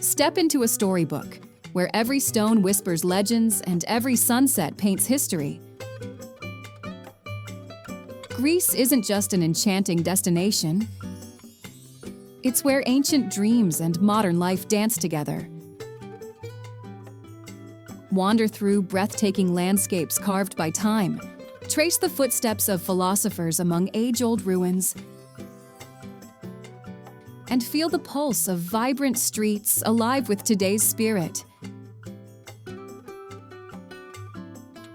Step into a storybook, where every stone whispers legends and every sunset paints history. Greece isn't just an enchanting destination. It's where ancient dreams and modern life dance together. Wander through breathtaking landscapes carved by time. Trace the footsteps of philosophers among age-old ruins, and feel the pulse of vibrant streets alive with today's spirit.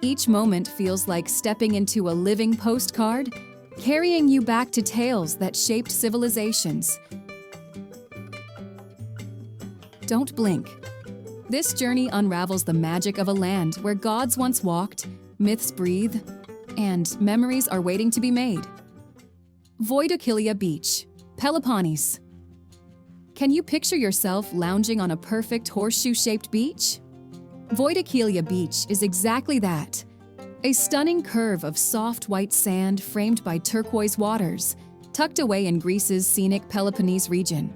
Each moment feels like stepping into a living postcard, carrying you back to tales that shaped civilizations. Don't blink. This journey unravels the magic of a land where gods once walked, myths breathe, and memories are waiting to be made. Voidokilia Beach, Peloponnese. Can you picture yourself lounging on a perfect horseshoe-shaped beach? Voidokilia Beach is exactly that. A stunning curve of soft white sand framed by turquoise waters, tucked away in Greece's scenic Peloponnese region.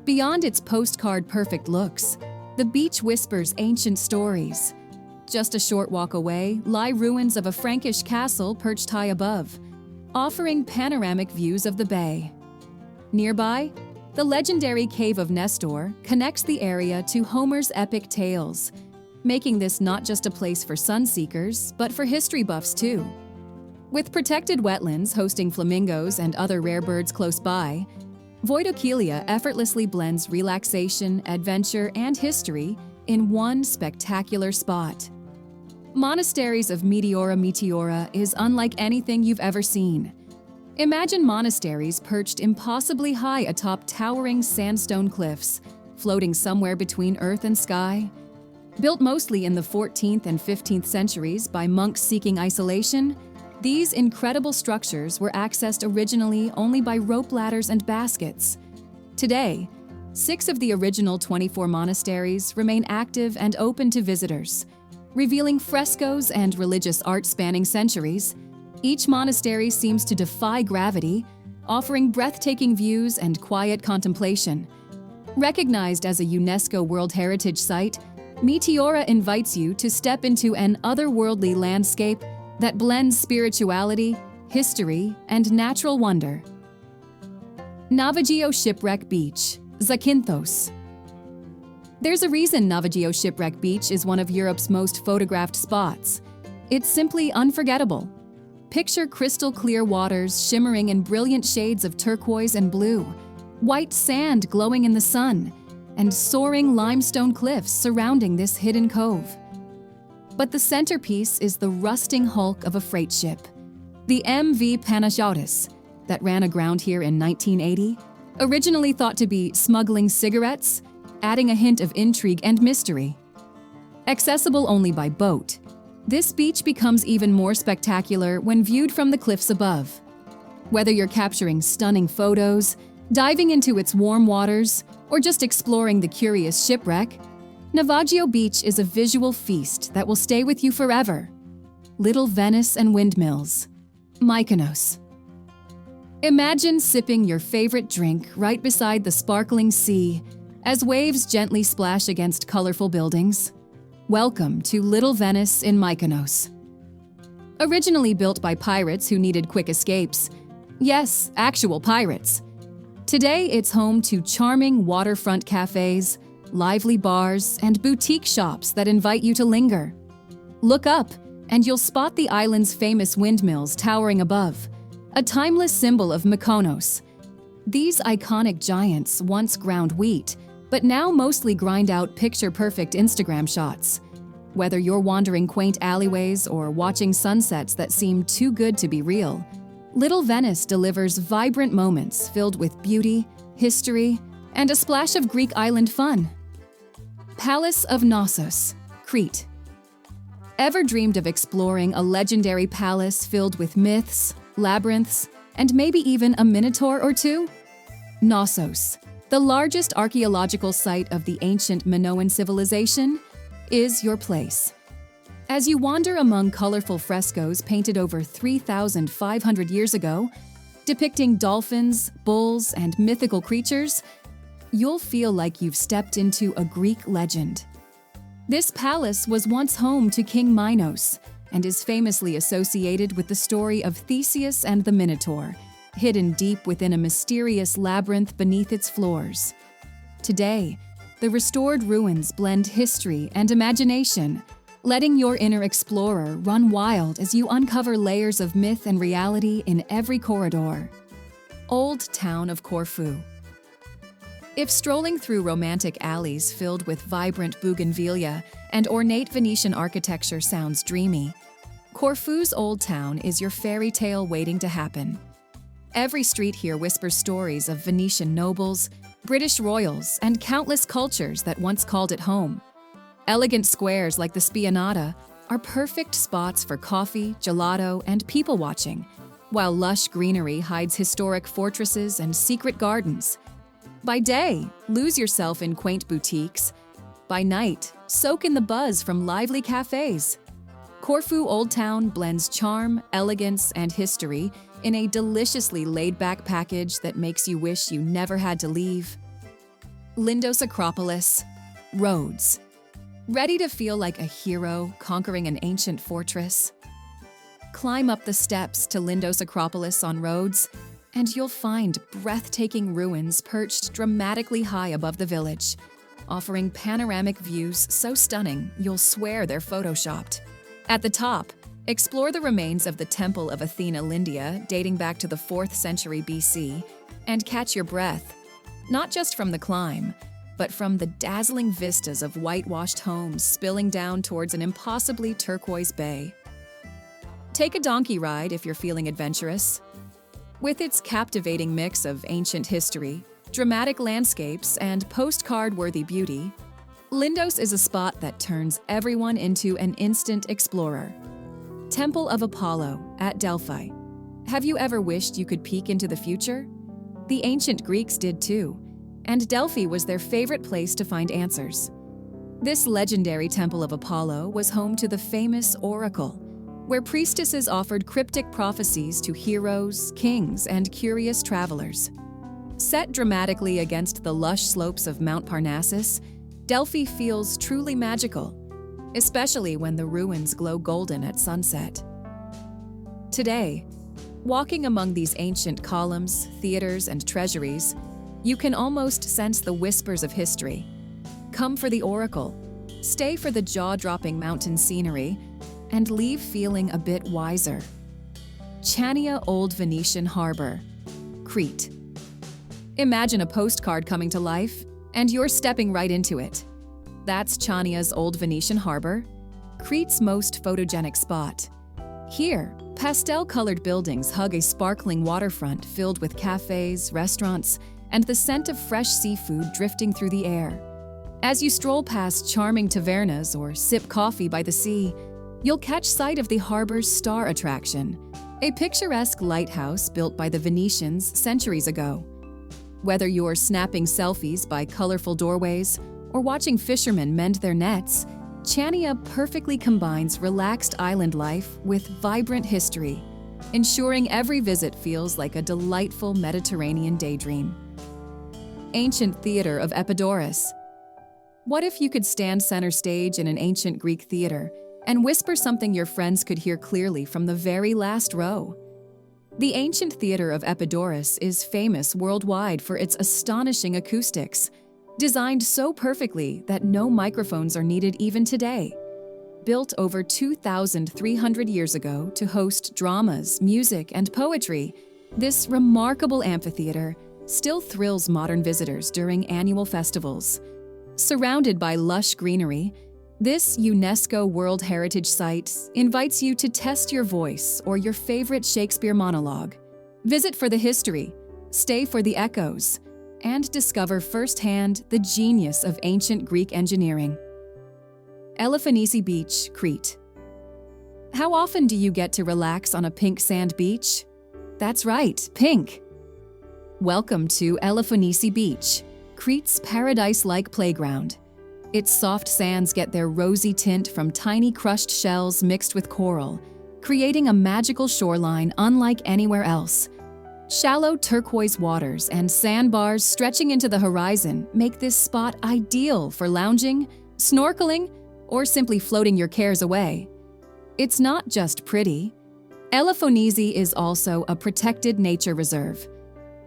Beyond its postcard-perfect looks, the beach whispers ancient stories. Just a short walk away lie ruins of a Frankish castle perched high above, offering panoramic views of the bay. Nearby, the legendary Cave of Nestor connects the area to Homer's epic tales, making this not just a place for sun-seekers, but for history buffs too. With protected wetlands hosting flamingos and other rare birds close by, Voidokilia effortlessly blends relaxation, adventure, and history in one spectacular spot. Monasteries of Meteora is unlike anything you've ever seen. Imagine monasteries perched impossibly high atop towering sandstone cliffs, floating somewhere between earth and sky. Built mostly in the 14th and 15th centuries by monks seeking isolation, these incredible structures were accessed originally only by rope ladders and baskets. Today, 6 of the original 24 monasteries remain active and open to visitors, revealing frescoes and religious art spanning centuries. Each monastery seems to defy gravity, offering breathtaking views and quiet contemplation. Recognized as a UNESCO World Heritage Site, Meteora invites you to step into an otherworldly landscape that blends spirituality, history, and natural wonder. Navagio Shipwreck Beach, Zakynthos. There's a reason Navagio Shipwreck Beach is one of Europe's most photographed spots. It's simply unforgettable. Picture crystal clear waters shimmering in brilliant shades of turquoise and blue, white sand glowing in the sun, and soaring limestone cliffs surrounding this hidden cove. But the centerpiece is the rusting hulk of a freight ship, the MV Panagiotis, that ran aground here in 1980, originally thought to be smuggling cigarettes, adding a hint of intrigue and mystery. Accessible only by boat, this beach becomes even more spectacular when viewed from the cliffs above. Whether you're capturing stunning photos, diving into its warm waters, or just exploring the curious shipwreck, Navagio Beach is a visual feast that will stay with you forever. Little Venice and Windmills, Mykonos. Imagine sipping your favorite drink right beside the sparkling sea as waves gently splash against colorful buildings. Welcome to Little Venice in Mykonos. Originally built by pirates who needed quick escapes. Yes, actual pirates. Today, it's home to charming waterfront cafes, lively bars, and boutique shops that invite you to linger. Look up, and you'll spot the island's famous windmills towering above, a timeless symbol of Mykonos. These iconic giants once ground wheat, but now mostly grind out picture-perfect Instagram shots. Whether you're wandering quaint alleyways or watching sunsets that seem too good to be real, Little Venice delivers vibrant moments filled with beauty, history, and a splash of Greek island fun. Palace of Knossos, Crete. Ever dreamed of exploring a legendary palace filled with myths, labyrinths, and maybe even a minotaur or two? Knossos, the largest archaeological site of the ancient Minoan civilization, is your place. As you wander among colorful frescoes painted over 3,500 years ago, depicting dolphins, bulls, and mythical creatures, you'll feel like you've stepped into a Greek legend. This palace was once home to King Minos and is famously associated with the story of Theseus and the Minotaur, hidden deep within a mysterious labyrinth beneath its floors. Today, the restored ruins blend history and imagination, letting your inner explorer run wild as you uncover layers of myth and reality in every corridor. Old Town of Corfu. If strolling through romantic alleys filled with vibrant bougainvillea and ornate Venetian architecture sounds dreamy, Corfu's Old Town is your fairy tale waiting to happen. Every street here whispers stories of Venetian nobles, British royals, and countless cultures that once called it home. Elegant squares like the Spianata are perfect spots for coffee, gelato, and people watching, while lush greenery hides historic fortresses and secret gardens. By day, lose yourself in quaint boutiques. By night, soak in the buzz from lively cafes. Corfu Old Town blends charm, elegance, and history in a deliciously laid-back package that makes you wish you never had to leave. Lindos Acropolis. Roads. Ready to feel like a hero conquering an ancient fortress? Climb up the steps to Lindos Acropolis on Rhodes, and you'll find breathtaking ruins perched dramatically high above the village, offering panoramic views so stunning you'll swear they're photoshopped. At the top, explore the remains of the Temple of Athena Lindia dating back to the 4th century BC, and catch your breath, not just from the climb, but from the dazzling vistas of whitewashed homes spilling down towards an impossibly turquoise bay. Take a donkey ride if you're feeling adventurous. With its captivating mix of ancient history, dramatic landscapes, and postcard-worthy beauty, Lindos is a spot that turns everyone into an instant explorer. Temple of Apollo at Delphi. Have you ever wished you could peek into the future? The ancient Greeks did too, and Delphi was their favorite place to find answers. This legendary Temple of Apollo was home to the famous Oracle, where priestesses offered cryptic prophecies to heroes, kings, and curious travelers. Set dramatically against the lush slopes of Mount Parnassus, Delphi feels truly magical, especially when the ruins glow golden at sunset. Today, walking among these ancient columns, theaters, and treasuries, you can almost sense the whispers of history. Come for the oracle, stay for the jaw-dropping mountain scenery, and leave feeling a bit wiser. Chania Old Venetian Harbor, Crete. Imagine a postcard coming to life, and you're stepping right into it. That's Chania's Old Venetian Harbor, Crete's most photogenic spot. Here, pastel-colored buildings hug a sparkling waterfront filled with cafes, restaurants, and the scent of fresh seafood drifting through the air. As you stroll past charming tavernas or sip coffee by the sea, you'll catch sight of the harbor's star attraction, a picturesque lighthouse built by the Venetians centuries ago. Whether you're snapping selfies by colorful doorways or watching fishermen mend their nets, Chania perfectly combines relaxed island life with vibrant history, ensuring every visit feels like a delightful Mediterranean daydream. Ancient Theater of Epidaurus. What if you could stand center stage in an ancient Greek theater and whisper something your friends could hear clearly from the very last row? The ancient Theater of Epidaurus is famous worldwide for its astonishing acoustics, designed so perfectly that no microphones are needed even today. Built over 2,300 years ago to host dramas, music, and poetry, this remarkable amphitheater still thrills modern visitors during annual festivals. Surrounded by lush greenery, this UNESCO World Heritage site invites you to test your voice or your favorite Shakespeare monologue. Visit for the history, stay for the echoes, and discover firsthand the genius of ancient Greek engineering. Elafonisi Beach, Crete. How often do you get to relax on a pink sand beach? That's right, pink. Welcome to Elafonisi Beach, Crete's paradise-like playground. Its soft sands get their rosy tint from tiny crushed shells mixed with coral, creating a magical shoreline unlike anywhere else. Shallow turquoise waters and sandbars stretching into the horizon make this spot ideal for lounging, snorkeling, or simply floating your cares away. It's not just pretty. Elafonisi is also a protected nature reserve,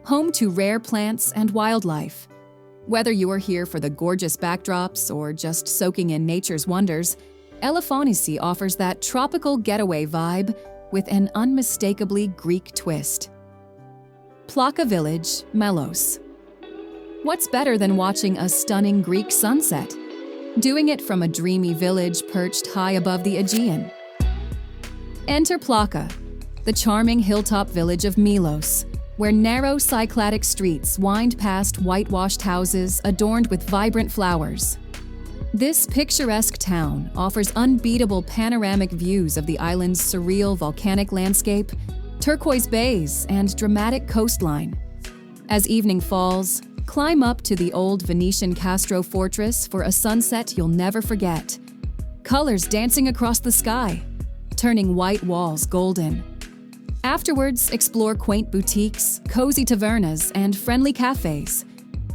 home to rare plants and wildlife. Whether you are here for the gorgeous backdrops or just soaking in nature's wonders, Elafonisi offers that tropical getaway vibe with an unmistakably Greek twist. Plaka Village, Melos. What's better than watching a stunning Greek sunset? Doing it from a dreamy village perched high above the Aegean. Enter Plaka, the charming hilltop village of Melos, where narrow Cycladic streets wind past whitewashed houses adorned with vibrant flowers. This picturesque town offers unbeatable panoramic views of the island's surreal volcanic landscape, turquoise bays, and dramatic coastline. As evening falls, climb up to the old Venetian Castro fortress for a sunset you'll never forget. Colors dancing across the sky, turning white walls golden. Afterwards, explore quaint boutiques, cozy tavernas, and friendly cafes.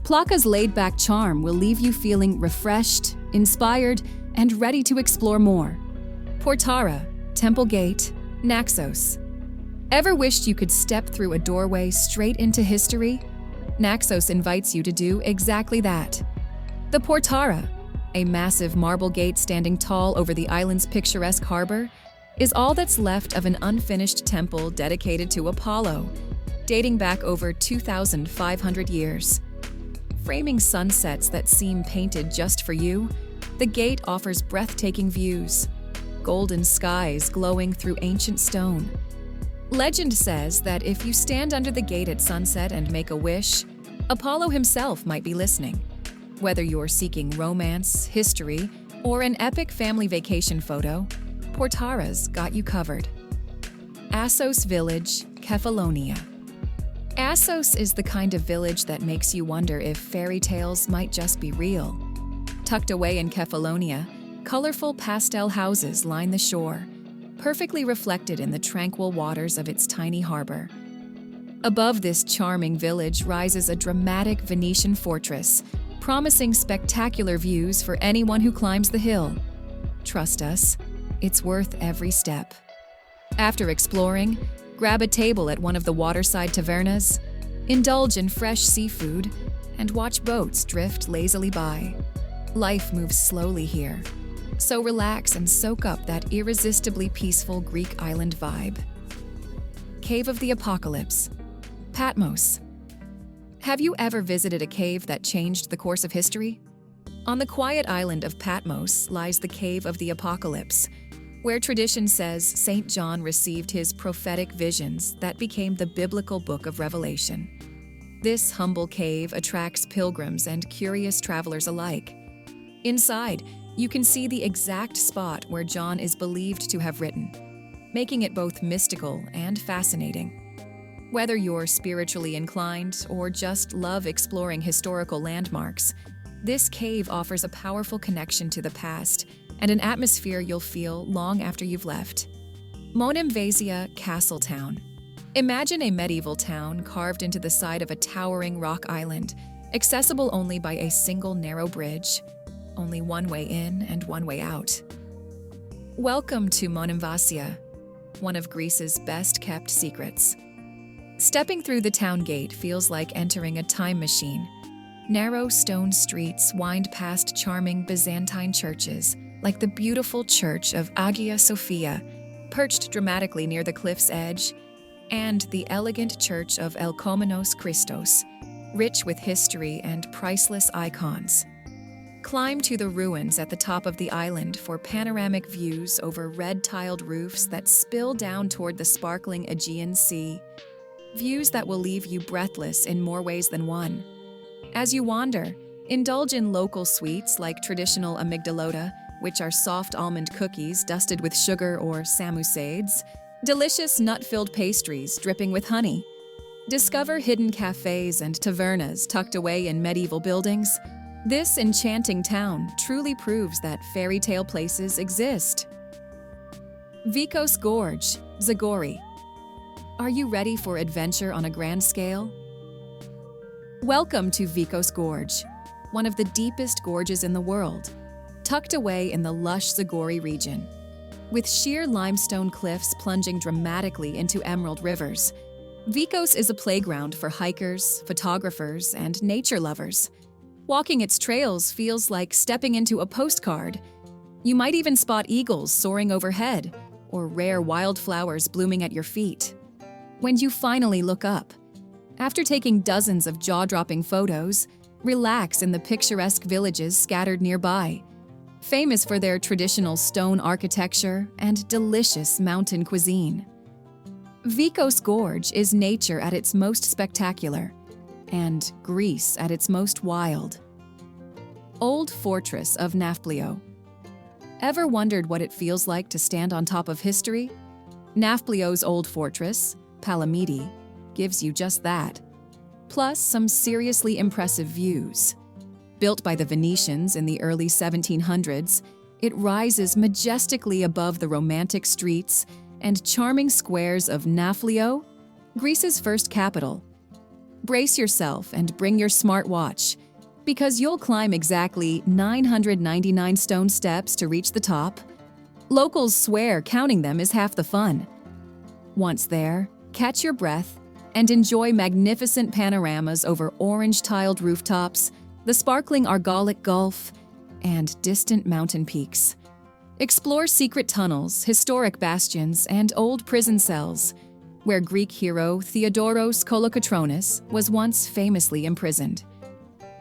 Plaka's laid-back charm will leave you feeling refreshed, inspired, and ready to explore more. Portara Temple Gate, Naxos. Ever wished you could step through a doorway straight into history? Naxos invites you to do exactly that. The Portara, a massive marble gate standing tall over the island's picturesque harbor, is all that's left of an unfinished temple dedicated to Apollo, dating back over 2,500 years. Framing sunsets that seem painted just for you, the gate offers breathtaking views, golden skies glowing through ancient stone. Legend says that if you stand under the gate at sunset and make a wish, Apollo himself might be listening. Whether you're seeking romance, history, or an epic family vacation photo, Portara's got you covered. Assos Village, Kefalonia. Assos is the kind of village that makes you wonder if fairy tales might just be real. Tucked away in Kefalonia, colorful pastel houses line the shore, perfectly reflected in the tranquil waters of its tiny harbor. Above this charming village rises a dramatic Venetian fortress, promising spectacular views for anyone who climbs the hill. Trust us, it's worth every step. After exploring, grab a table at one of the waterside tavernas, indulge in fresh seafood, and watch boats drift lazily by. Life moves slowly here, so relax and soak up that irresistibly peaceful Greek island vibe. Cave of the Apocalypse, Patmos. Have you ever visited a cave that changed the course of history? On the quiet island of Patmos lies the Cave of the Apocalypse, where tradition says St. John received his prophetic visions that became the biblical book of Revelation. This humble cave attracts pilgrims and curious travelers alike. Inside, you can see the exact spot where John is believed to have written, making it both mystical and fascinating. Whether you're spiritually inclined or just love exploring historical landmarks, this cave offers a powerful connection to the past and an atmosphere you'll feel long after you've left. Monemvasia Castle Town. Imagine a medieval town carved into the side of a towering rock island, accessible only by a single narrow bridge. Only one way in and one way out. Welcome to Monemvasia, one of Greece's best-kept secrets. Stepping through the town gate feels like entering a time machine. Narrow stone streets wind past charming Byzantine churches, like the beautiful church of Hagia Sophia, perched dramatically near the cliff's edge, and the elegant church of Elkomenos Christos, rich with history and priceless icons. Climb to the ruins at the top of the island for panoramic views over red-tiled roofs that spill down toward the sparkling Aegean Sea. Views that will leave you breathless in more ways than one. As you wander, indulge in local sweets like traditional amygdalota, which are soft almond cookies dusted with sugar or samousades, delicious nut-filled pastries dripping with honey. Discover hidden cafes and tavernas tucked away in medieval buildings. This enchanting town truly proves that fairy tale places exist. Vikos Gorge, Zagori. Are you ready for adventure on a grand scale? Welcome to Vikos Gorge, one of the deepest gorges in the world, tucked away in the lush Zagori region. With sheer limestone cliffs plunging dramatically into emerald rivers, Vikos is a playground for hikers, photographers, and nature lovers. Walking its trails feels like stepping into a postcard. You might even spot eagles soaring overhead, or rare wildflowers blooming at your feet. When you finally look up, after taking dozens of jaw-dropping photos, relax in the picturesque villages scattered nearby, famous for their traditional stone architecture and delicious mountain cuisine. Vikos Gorge is nature at its most spectacular, and Greece at its most wild. Old Fortress of Nafplio. Ever wondered what it feels like to stand on top of history? Nafplio's old fortress, Palamidi, gives you just that. Plus some seriously impressive views. Built by the Venetians in the early 1700s, it rises majestically above the romantic streets and charming squares of Nafplio, Greece's first capital. Brace yourself and bring your smartwatch, because you'll climb exactly 999 stone steps to reach the top. Locals swear counting them is half the fun. Once there, catch your breath and enjoy magnificent panoramas over orange-tiled rooftops, the sparkling Argolic Gulf, and distant mountain peaks. Explore secret tunnels, historic bastions, and old prison cells, where Greek hero Theodoros Kolokotronis was once famously imprisoned.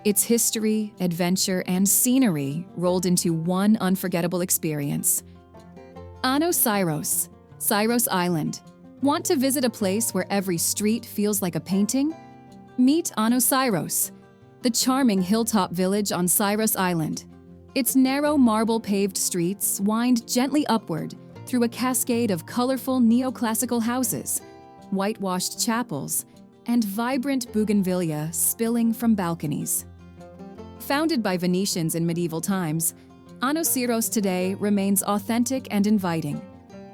Its history, adventure, and scenery rolled into one unforgettable experience. Syros, Syros Island. Want to visit a place where every street feels like a painting? Meet Syros, the charming hilltop village on Syros Island. Its narrow marble-paved streets wind gently upward through a cascade of colorful neoclassical houses, whitewashed chapels, and vibrant bougainvillea spilling from balconies. Founded by Venetians in medieval times, Syros today remains authentic and inviting,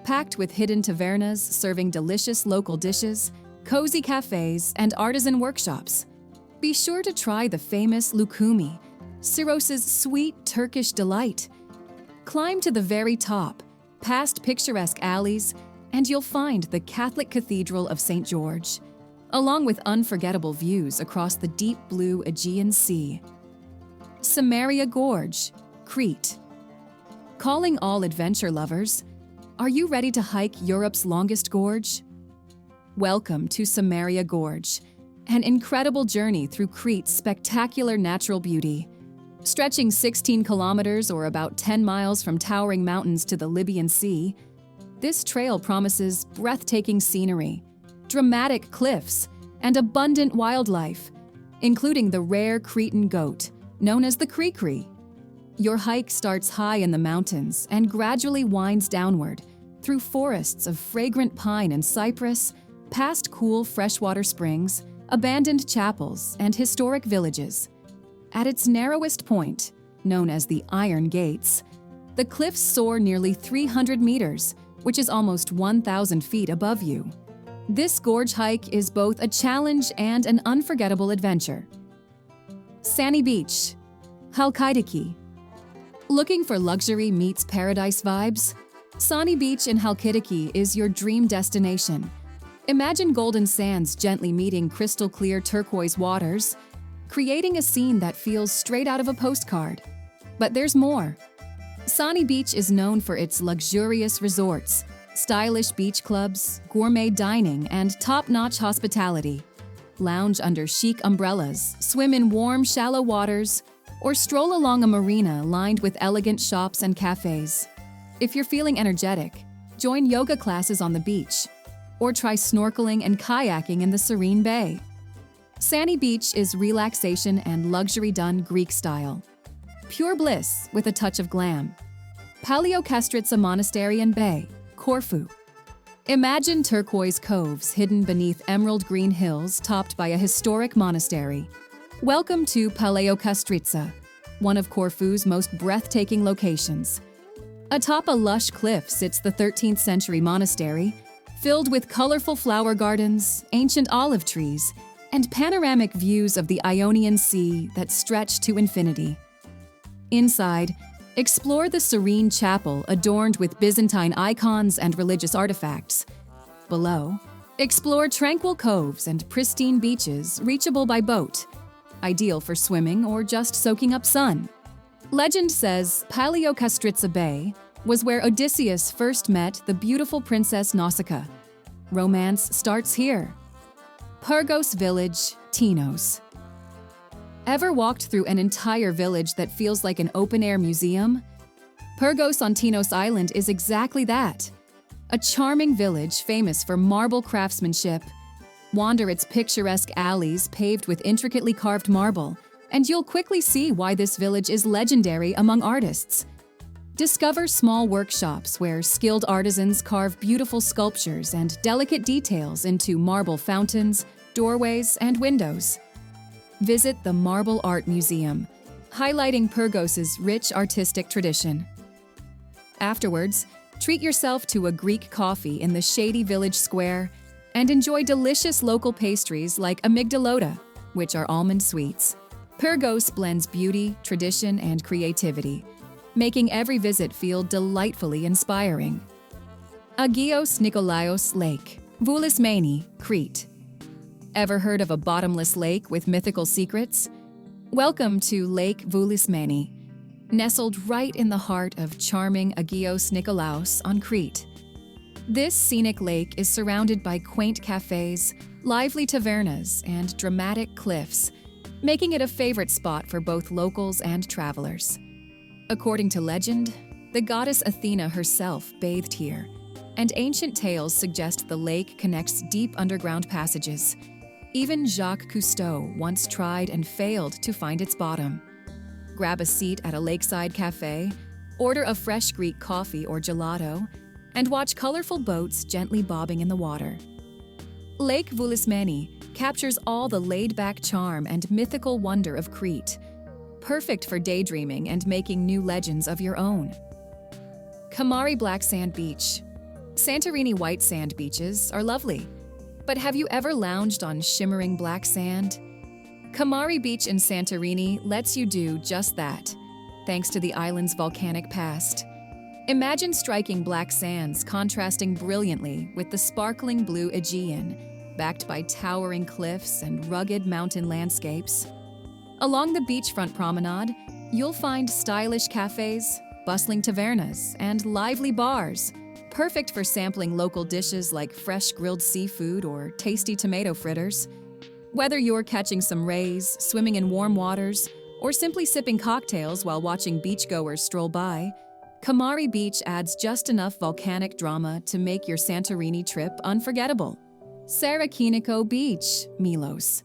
packed with hidden tavernas serving delicious local dishes, cozy cafes, and artisan workshops. Be sure to try the famous Loukoumi, Syros's sweet Turkish delight. Climb to the very top, past picturesque alleys, and you'll find the Catholic Cathedral of St. George, along with unforgettable views across the deep blue Aegean Sea. Samaria Gorge, Crete. Calling all adventure lovers, are you ready to hike Europe's longest gorge? Welcome to Samaria Gorge, an incredible journey through Crete's spectacular natural beauty. Stretching 16 kilometers or about 10 miles from towering mountains to the Libyan Sea, this trail promises breathtaking scenery, dramatic cliffs, and abundant wildlife, including the rare Cretan goat, known as the Krikri. Your hike starts high in the mountains and gradually winds downward through forests of fragrant pine and cypress, past cool freshwater springs, abandoned chapels, and historic villages. At its narrowest point, known as the Iron Gates, the cliffs soar nearly 300 meters, which is almost 1,000 feet above you. This gorge hike is both a challenge and an unforgettable adventure. Sani Beach, Halkidiki. Looking for luxury meets paradise vibes? Sani Beach in Halkidiki is your dream destination. Imagine golden sands gently meeting crystal-clear turquoise waters, creating a scene that feels straight out of a postcard. But there's more. Sani Beach is known for its luxurious resorts, stylish beach clubs, gourmet dining, and top-notch hospitality. Lounge under chic umbrellas, swim in warm, shallow waters, or stroll along a marina lined with elegant shops and cafes. If you're feeling energetic, join yoga classes on the beach, or try snorkeling and kayaking in the serene bay. Sani Beach is relaxation and luxury done Greek style. Pure bliss with a touch of glam. Paleokastritsa Monastery Bay, Corfu. Imagine turquoise coves hidden beneath emerald green hills topped by a historic monastery. Welcome to Paleokastritsa, one of Corfu's most breathtaking locations. Atop a lush cliff sits the 13th century monastery, filled with colorful flower gardens, ancient olive trees, and panoramic views of the Ionian Sea that stretch to infinity. Inside, explore the serene chapel adorned with Byzantine icons and religious artifacts. Below, explore tranquil coves and pristine beaches reachable by boat, ideal for swimming or just soaking up sun. Legend says Paleokastritsa Bay was where Odysseus first met the beautiful princess Nausicaa. Romance starts here. Pyrgos Village, Tinos. Ever walked through an entire village that feels like an open-air museum? Pyrgos on Tinos Island is exactly that. A charming village famous for marble craftsmanship. Wander its picturesque alleys paved with intricately carved marble, and you'll quickly see why this village is legendary among artists. Discover small workshops where skilled artisans carve beautiful sculptures and delicate details into marble fountains, doorways, and windows. Visit the Marble Art Museum, highlighting Pyrgos's rich artistic tradition. Afterwards, treat yourself to a Greek coffee in the shady village square and enjoy delicious local pastries like amygdalota, which are almond sweets. Pyrgos blends beauty, tradition, and creativity, making every visit feel delightfully inspiring. Agios Nikolaos Lake Voulismeni, Crete. Ever heard of a bottomless lake with mythical secrets? Welcome to Lake Voulismeni, nestled right in the heart of charming Agios Nikolaos on Crete. This scenic lake is surrounded by quaint cafes, lively tavernas, and dramatic cliffs, making it a favorite spot for both locals and travelers. According to legend, the goddess Athena herself bathed here, and ancient tales suggest the lake connects deep underground passages. Even Jacques Cousteau once tried and failed to find its bottom. Grab a seat at a lakeside cafe, order a fresh Greek coffee or gelato, and watch colorful boats gently bobbing in the water. Lake Voulismeni captures all the laid-back charm and mythical wonder of Crete, perfect for daydreaming and making new legends of your own. Kamari Black Sand Beach. Santorini white sand beaches are lovely, but have you ever lounged on shimmering black sand? Kamari Beach in Santorini lets you do just that, thanks to the island's volcanic past. Imagine striking black sands contrasting brilliantly with the sparkling blue Aegean, backed by towering cliffs and rugged mountain landscapes. Along the beachfront promenade, you'll find stylish cafes, bustling tavernas, and lively bars, perfect for sampling local dishes like fresh grilled seafood or tasty tomato fritters. Whether you're catching some rays, swimming in warm waters, or simply sipping cocktails while watching beachgoers stroll by, Kamari Beach adds just enough volcanic drama to make your Santorini trip unforgettable. Sarakiniko Beach, Milos.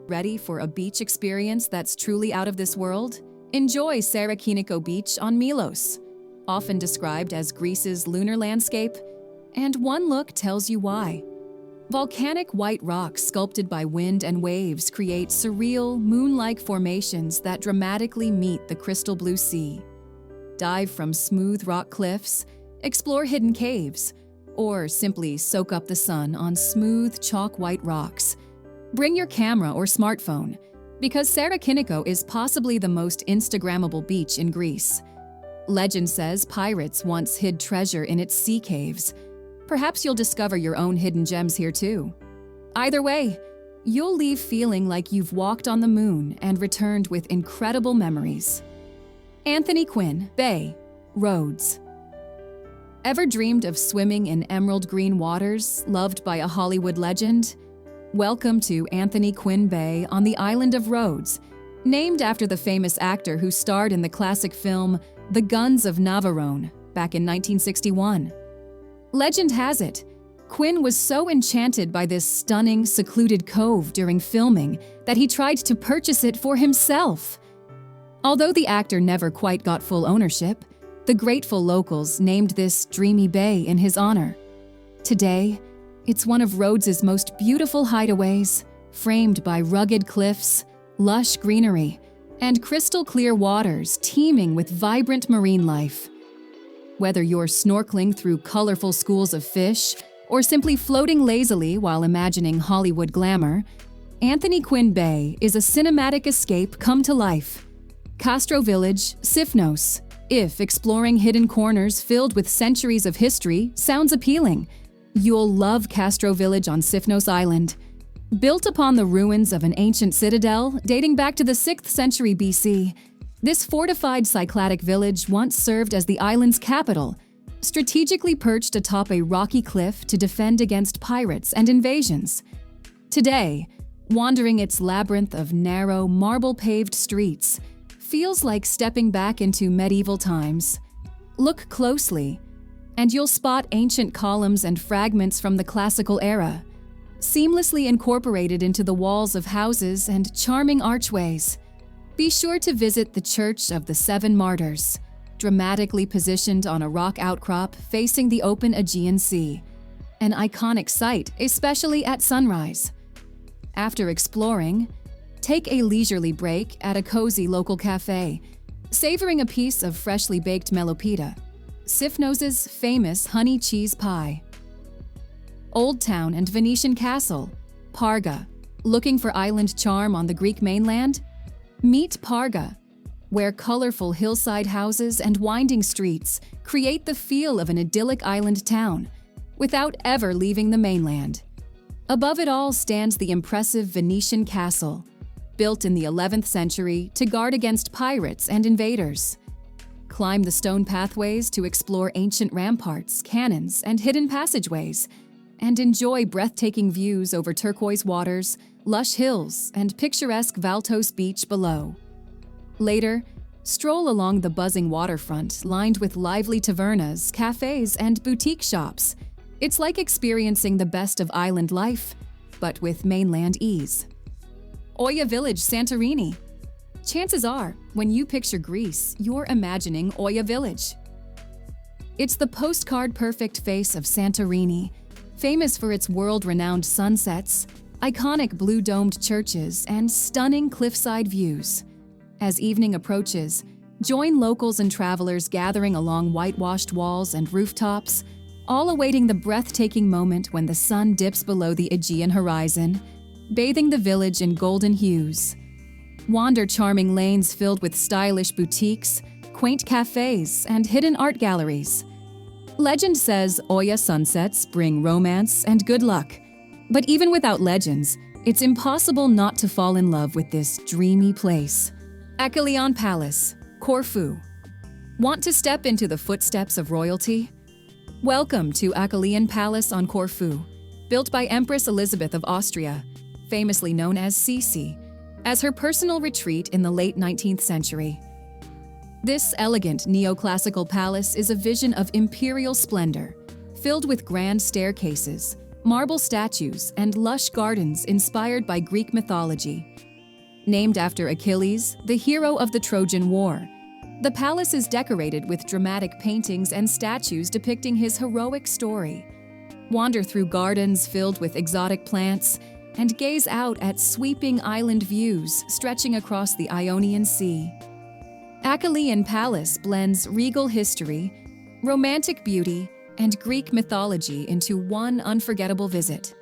Ready for a beach experience that's truly out of this world? Enjoy Sarakiniko Beach on Milos, often described as Greece's lunar landscape, and one look tells you why. Volcanic white rocks sculpted by wind and waves create surreal, moon-like formations that dramatically meet the crystal blue sea. Dive from smooth rock cliffs, explore hidden caves, or simply soak up the sun on smooth, chalk-white rocks. Bring your camera or smartphone, because Sarakiniko is possibly the most Instagrammable beach in Greece. Legend says pirates once hid treasure in its sea caves. Perhaps you'll discover your own hidden gems here too. Either way, you'll leave feeling like you've walked on the moon and returned with incredible memories. Anthony Quinn Bay, Rhodes. Ever dreamed of swimming in emerald green waters, loved by a Hollywood legend? Welcome to Anthony Quinn Bay on the island of Rhodes, named after the famous actor who starred in the classic film The Guns of Navarone back in 1961. Legend has it, Quinn was so enchanted by this stunning, secluded cove during filming that he tried to purchase it for himself. Although the actor never quite got full ownership, the grateful locals named this dreamy bay in his honor. Today, it's one of Rhodes's most beautiful hideaways, framed by rugged cliffs, lush greenery, and crystal-clear waters teeming with vibrant marine life. Whether you're snorkeling through colorful schools of fish or simply floating lazily while imagining Hollywood glamour, Anthony Quinn Bay is a cinematic escape come to life. Castro Village, Sifnos. If exploring hidden corners filled with centuries of history sounds appealing, you'll love Castro Village on Sifnos Island. Built upon the ruins of an ancient citadel dating back to the 6th century BC, this fortified Cycladic village once served as the island's capital, strategically perched atop a rocky cliff to defend against pirates and invasions. Today, wandering its labyrinth of narrow, marble-paved streets feels like stepping back into medieval times. Look closely, and you'll spot ancient columns and fragments from the classical era, seamlessly incorporated into the walls of houses and charming archways. Be sure to visit the Church of the Seven Martyrs, dramatically positioned on a rock outcrop facing the open Aegean Sea, an iconic sight, especially at sunrise. After exploring, take a leisurely break at a cozy local cafe, savoring a piece of freshly baked melopita, Sifnos's famous honey cheese pie. Old Town and Venetian Castle, Parga. Looking for island charm on the Greek mainland? Meet Parga, where colorful hillside houses and winding streets create the feel of an idyllic island town, without ever leaving the mainland. Above it all stands the impressive Venetian castle, built in the 11th century to guard against pirates and invaders. Climb the stone pathways to explore ancient ramparts, cannons, and hidden passageways, and enjoy breathtaking views over turquoise waters, lush hills, and picturesque Valtos Beach below. Later, stroll along the buzzing waterfront lined with lively tavernas, cafes, and boutique shops. It's like experiencing the best of island life, but with mainland ease. Oia Village, Santorini. Chances are, when you picture Greece, you're imagining Oia Village. It's the postcard-perfect face of Santorini, famous for its world-renowned sunsets, iconic blue-domed churches, and stunning cliffside views. As evening approaches, join locals and travelers gathering along whitewashed walls and rooftops, all awaiting the breathtaking moment when the sun dips below the Aegean horizon, bathing the village in golden hues. Wander charming lanes filled with stylish boutiques, quaint cafes, and hidden art galleries. Legend says Oia sunsets bring romance and good luck. But even without legends, it's impossible not to fall in love with this dreamy place. Achaion Palace, Corfu. Want to step into the footsteps of royalty? Welcome to Achaion Palace on Corfu, built by Empress Elizabeth of Austria, famously known as Sisi, as her personal retreat in the late 19th century. This elegant neoclassical palace is a vision of imperial splendor, filled with grand staircases, marble statues, and lush gardens inspired by Greek mythology. Named after Achilles, the hero of the Trojan War, the palace is decorated with dramatic paintings and statues depicting his heroic story. Wander through gardens filled with exotic plants and gaze out at sweeping island views stretching across the Ionian Sea. Achaion Palace blends regal history, romantic beauty, and Greek mythology into one unforgettable visit.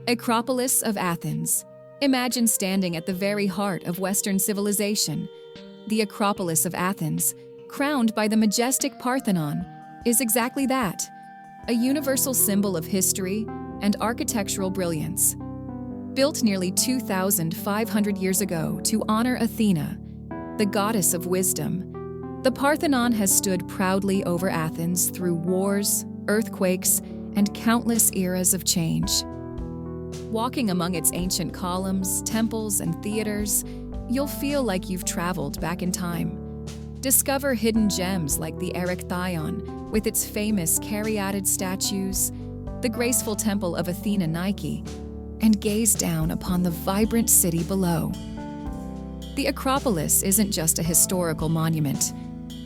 Acropolis of Athens. Imagine standing at the very heart of Western civilization. The Acropolis of Athens, crowned by the majestic Parthenon, is exactly that, a universal symbol of history and architectural brilliance. Built nearly 2,500 years ago to honor Athena, the goddess of wisdom, the Parthenon has stood proudly over Athens through wars, earthquakes, and countless eras of change. Walking among its ancient columns, temples, and theaters, you'll feel like you've traveled back in time. Discover hidden gems like the Erechtheion, with its famous caryatid statues, the graceful Temple of Athena Nike, and gaze down upon the vibrant city below. The Acropolis isn't just a historical monument.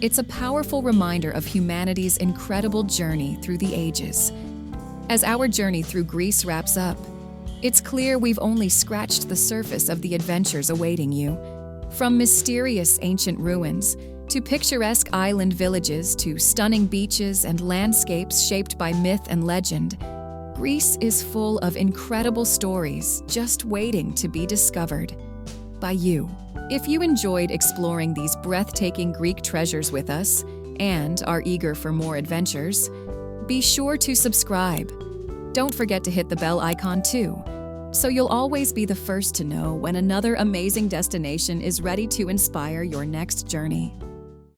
It's a powerful reminder of humanity's incredible journey through the ages. As our journey through Greece wraps up, it's clear we've only scratched the surface of the adventures awaiting you. From mysterious ancient ruins to picturesque island villages to stunning beaches and landscapes shaped by myth and legend, Greece is full of incredible stories just waiting to be discovered by you. If you enjoyed exploring these breathtaking Greek treasures with us and are eager for more adventures, be sure to subscribe. Don't forget to hit the bell icon too, so you'll always be the first to know when another amazing destination is ready to inspire your next journey.